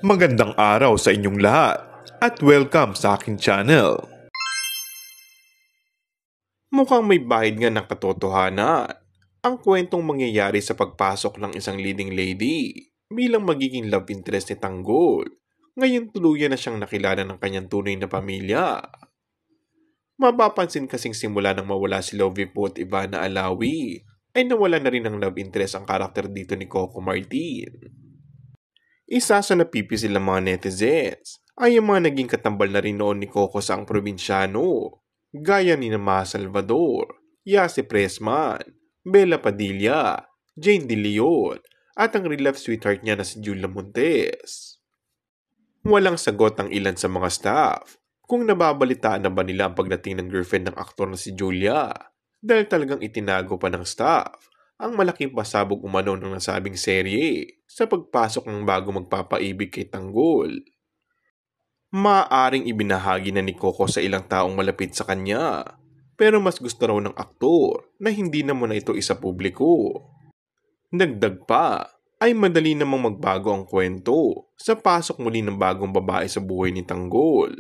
Magandang araw sa inyong lahat at welcome sa aking channel. Mukhang may bahid nga ng katotohanan ang kwentong mangyayari sa pagpasok ng isang leading lady bilang magiging love interest ni Tanggol. Ngayon tuluyan na siyang nakilala ng kanyang tunay na pamilya. Mapapansin kasing simula nang mawala si Lovie Po at Ivana Alawi ay nawala na rin ng love interest ang karakter dito ni Coco Martin. Isa sa napipisi ng mga netizens ay ang mga naging katambal na rin noon ni Coco sa ang probinsyano, gaya ni Ma Salvador, Yasi Pressman, Bella Padilla, Jane De Leon, at ang real life sweetheart niya na si Julia Montes. Walang sagot ang ilan sa mga staff kung nababalitaan na ba nila ang pagdating ng girlfriend ng aktor na si Julia, dahil talagang itinago pa ng staff ang malaking pasabog umano ng nasabing serye sa pagpasok ng bago magpapaibig kay Tanggol. Maaaring ibinahagi na ni Coco sa ilang taong malapit sa kanya, pero mas gusto raw ng aktor na hindi na muna ito isa publiko. Dagdag pa ay madali namang magbago ang kwento sa pasok muli ng bagong babae sa buhay ni Tanggol.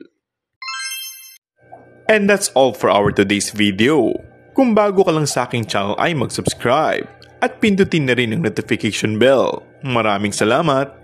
And that's all for our today's video. Kung bago ka lang sa aking channel ay mag-subscribe at pindutin na rin ang notification bell. Maraming salamat!